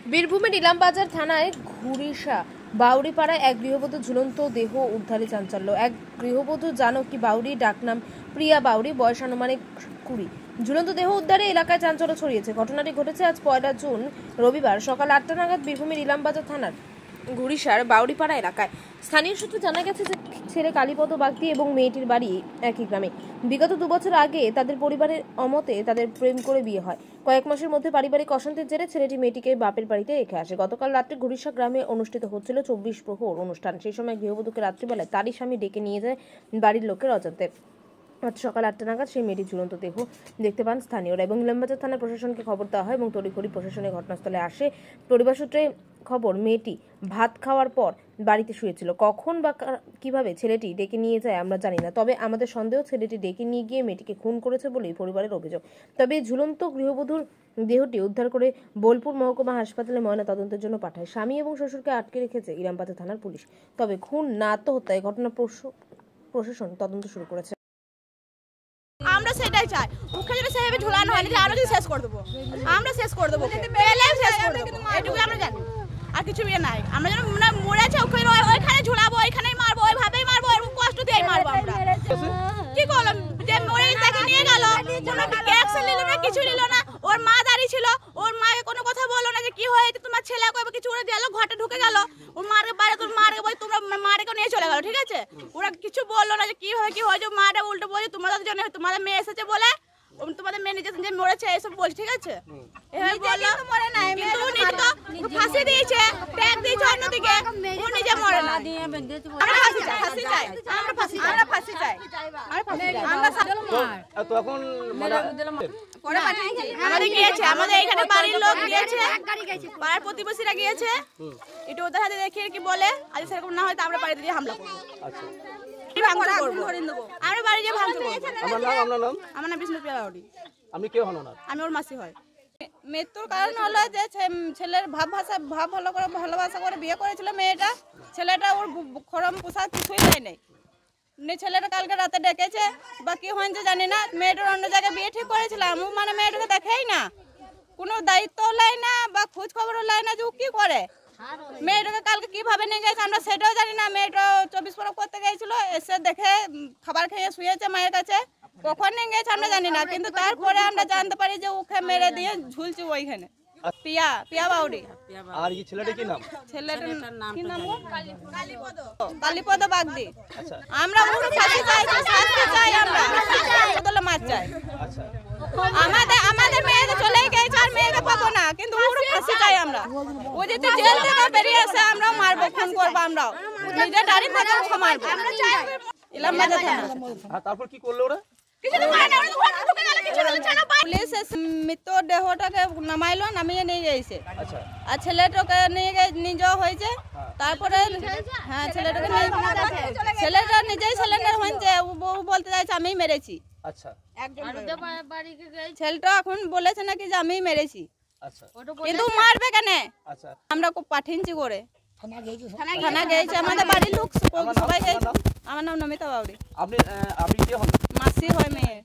বীরভূমের ইলামবাজার থানায় ঘুরিশা বাউরিপাড়ায় এক গৃহবধূর ঝুলন্ত দেহ উদ্ধারে চাঞ্চল্য। এক গৃহবধূ জানকী বাউরি, ডাকনাম প্রিয়া বাউরি, বয়স আনুমানিক 20। ঝুলন্ত দেহ উদ্ধারে এলাকায় চাঞ্চল্য ছড়িয়েছে। ঘটনাটি ঘটেছে আজ 1 জুন রবিবার সকাল 8টা নাগাদ বীরভূমের ইলামবাজার থানার ঘুরিশার বাউরিপাড়া এলাকায়। স্থানীয় সূত্রে জানা গেছে যে ছেলে কালীপদ বাগদি এবং মেয়েটির বাড়ি একই গ্রামে। বিগত 2 বছর আগে তাদের পরিবারের অমতে তাদের প্রেম করে বিয়ে হয়। কয়েক মাসের মধ্যে পারিবারিক অশান্তির জেরে ছেলেটি মেয়েটিকে বাপের বাড়িতে রেখে আসে। গতকাল রাত্রে ঘুরিশা গ্রামে অনুষ্ঠিত হচ্ছিল 24 প্রহর অনুষ্ঠান। সেই সময় গৃহবধূকে রাত্রিবেলায় তারই স্বামী ডেকে নিয়ে যায় বাড়ির লোকের অজান্তে। আজ সকাল 8টা নাগাদ সেই মেয়েটির ঝুলন্ত দেহ দেখতে পান স্থানীয়রা এবং ইলামবাজার থানার প্রশাসনকে খবর দেওয়া হয় এবং তড়িঘড়ি প্রশাসনের ঘটনাস্থলে আসে। পরিবার সূত্রে খবর, মেয়েটি ভাত খাওয়ার পর বাড়িতে শুয়েছিল। কখন বা কিভাবে ছেলেটি ডেকে নিয়ে যায় আমরা জানি না, তবে আমাদের সন্দেহ ছেলেটি ডেকে নিয়ে গিয়ে মেয়েটিকে খুন করেছে বলেই পরিবারের অভিযোগ। তবে ঝুলন্ত গৃহবধূর দেহটি উদ্ধার করে বোলপুর মহকুমা হাসপাতালে ময়না তদন্তের জন্য পাঠায়। স্বামী এবং শ্বশুরকে আটকে রেখেছে ইলামবাজার থানার পুলিশ। তবে খুন না আত্মহত্যায় ঘটনা প্রশাসন তদন্ত শুরু করেছে। আমরা সেটাই চাই, মুখে যদি সেভাবে ঝুলানো হয় আমরা যদি শেষ করে দেবো, আমরা শেষ করে দেবো, পেলে শেষ করে দেবো, এটুকু আমরা জানি, আর কিছু বিয়ে নাই। আমরা যেন মরেছে ওইখানে ঝুলাবো, ওইখানেই মারবো, ওইভাবেই মারবো, এরকম কষ্ট দিয়েই মারবো। আমরা কি করলাম যে মরে তাকে নিয়ে গেল, কোনো অ্যাকশন নিল না, কিছু নিল না। ওর মা দাঁড়িয়ে ছিল, ওর মাকে কোনো কথা বললো না যে কি হয়েছে তোমার ছেলে, কিছু করে গেল, ঘরে ঢুকে গেল, ওর মারে বাইরে, তোর মারে বই তোমরা মারেকে নিয়ে চলে গেল। ঠিক আছে, ওরা কিছু বললো না যে কি হয়েছে, মাটা উল্টো বলছে তোমাদের জন্য, তোমাদের মেয়ে এসেছে বলে তোমাদের মেয়ে নিজে যে মরেছে এসব বলছে। ঠিক আছে, এভাবে বললো, কিন্তু নিজে তো ফাঁসি দিয়েছে, ট্যাগ দিয়েছে অন্যদিকে, ও নিজে মরে না। আমরা ফাঁসি চাই, ফাঁসি চাই, আমরা ফাঁসি চাই, আমরা ফাঁসি চাই, আমরা তখন আমাদের গিয়েছে, আমাদের এখানে বাড়ির লোক গিয়েছে, পাড়ার প্রতিবেশীরা গিয়েছে, একটু ওদের হাতে দেখিয়ে কি বলে, আজ সেরকম না হয় তো আমরা বাড়িতে দিয়ে হামলা করবো। আচ্ছা, আমরা বাড়ি গিয়ে ভাঙচুর করবো। আপনার নাম? আমার নাম বিষ্ণুপ্রিয়া বাউরি। আপনি কে হন ওনার? আমি ওর মাসি হয়। মৃত্যুর কারণ হলো যে ছেলের ভালোবাসা করে বিয়ে করেছিল মেয়েটা। ছেলেটা ওর খরম পোশাক কিছুই দেয় নেই। ছেলেটা কালকে রাতে ডেকেছে বা কি হয়েছে জানি না, মেয়েটার অন্য জায়গায় বিয়ে ঠিক করেছিলাম। ও মানে মেয়েটাকে দেখেই না, কোনো দায়িত্ব লাই না বা খোঁজ খবরও লাই না যে ও কি করে। মেয়েটাকে কালকে কিভাবে নিয়ে গেছে আমরা সেটাও জানি না। মেয়েটা 24 পরব করতে গিয়েছিল, এসে দেখে খাবার খেয়ে শুয়েছে মায়ের কাছে। কখন নিয়ে গেছে আমরা জানি না, কিন্তু তারপরে আমরা জানতে পারি যে ওকে মেরে দিয়ে ঝুলছে ওইখানে। পিয়া বাউরি। আর এই ছেলেটা কি নাম? ছেলেটার কি নাম? কালীপদ বাগদি। আমরা ওর ফাঁসি চাই, শাস্তি চাই, আমরা বদলে মার চাই। আচ্ছা, আমাদের মেয়েকে চলে গেছে আর মেয়েকে পাবো না, কিন্তু ওর ফাঁসি চাই আমরা। ও যদি জেল থেকে বেরিয়ে আসে আমরাও মারবো, খুন করবো, আমরাও নিজে দাঁড়িয়ে থাকবো, মারবো। ইলামবাজার থানা। আর তারপর কি করলো ওরা? পুলিশ মৃত্যুর দেহটাকে নামাইলো, নামিয়ে নিয়ে গেছে। আচ্ছা, আর ছেলেটাকে নিয়ে যাওয়া হয়েছে। তারপরে হ্যাঁ, ছেলেটা নিজেই সিলিন্ডার হয়েছে, বউ বলতে চাইছে আমি মেরেছি। আচ্ছা, ছেলেটা এখন বলেছে নাকি যে আমি মেরেছি, আচ্ছা, কিন্তু মারবে কেন? আচ্ছা, আমরা পাঠিয়েছি করে থানা গেছে, আমাদের বাড়ির লোক সবাই গেছে। আমার নাম নমিতা বাউরি। আপনি কে হন? মাসি হয় মেয়ে।